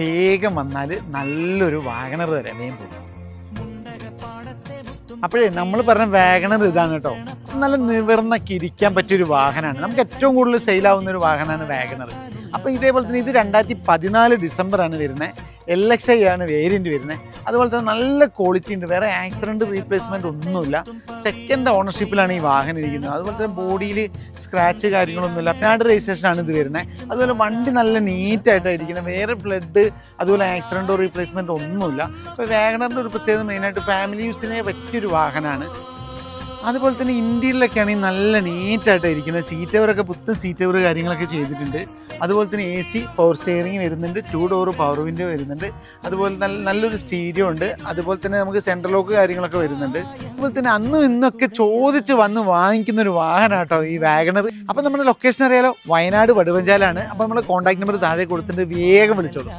വേഗം വന്നാൽ നല്ലൊരു വാഗണർ തരാം വേഗം പോകും. അപ്പോഴേ നമ്മൾ പറഞ്ഞ വാഗണർ ഇതാണ് കേട്ടോ. നല്ല നിവർന്നൊക്കെ ഇരിക്കാൻ പറ്റിയൊരു വാഹനമാണ്. നമുക്ക് ഏറ്റവും കൂടുതൽ സെയിലാവുന്ന ഒരു വാഹനമാണ് വാഗണർ. അപ്പോൾ ഇതേപോലെ തന്നെ ഇത് 2014 ഡിസംബറാണ് വരുന്നത്. LXi ആണ് വേരിയൻറ്റ് വരുന്നത്. അതുപോലെ തന്നെ നല്ല ക്വാളിറ്റി ഉണ്ട്, വേറെ ആക്സിഡൻറ്റ് റീപ്ലേസ്മെൻറ്റ് ഒന്നുമില്ല. സെക്കൻഡ് ഓണർഷിപ്പിലാണ് ഈ വാഹനം ഇരിക്കുന്നത്. അതുപോലെ തന്നെ ബോഡിയിൽ സ്ക്രാച്ച് കാര്യങ്ങളൊന്നുമില്ല. നാട് രജിസ്ട്രേഷനാണ് ഇത് വരുന്നത്. അതുപോലെ വണ്ടി നല്ല നീറ്റായിട്ടാണ് ഇരിക്കുന്നത്, വേറെ ഫ്ലഡ് അതുപോലെ ആക്സിഡൻറ്റോ റീപ്ലേസ്മെൻറ്റ് ഒന്നുമില്ല. അപ്പോൾ വാഗണറിൻ്റെ ഒരു പ്രത്യേകത മെയിനായിട്ട് ഫാമിലി യൂസിനെ പറ്റിയൊരു വാഹനമാണ്. അതുപോലെ തന്നെ ഇന്ത്യയിലൊക്കെ ആണെങ്കിൽ നല്ല നീറ്റായിട്ടാണ് ഇരിക്കുന്നത്. സീറ്റ് കവറൊക്കെ പുത്തൻ സീറ്റ് കവർ കാര്യങ്ങളൊക്കെ ചെയ്തിട്ടുണ്ട്. അതുപോലെ തന്നെ AC പവർ സ്റ്റിയറിംഗ് വരുന്നുണ്ട്, 2 ഡോർ പവർ വിൻഡോ വരുന്നുണ്ട്. അതുപോലെ നല്ലൊരു സ്റ്റീരിയോ ഉണ്ട്. അതുപോലെ തന്നെ നമുക്ക് സെൻട്രൽ ലോക്ക് കാര്യങ്ങളൊക്കെ വരുന്നുണ്ട്. അതുപോലെ തന്നെ അന്നും ഇന്നൊക്കെ ചോദിച്ച് വന്ന് വാങ്ങിക്കുന്ന ഒരു വാഹനം കേട്ടോ ഈ വാഗണർ. അപ്പോൾ നമ്മുടെ ലൊക്കേഷൻ അറിയാലോ, വയനാട് വടുവഞ്ചാലാണ്. അപ്പോൾ നമ്മുടെ കോൺടാക്ട് നമ്പർ താഴെ കൊടുത്തിട്ട് വേഗം വിളിച്ചോളൂ.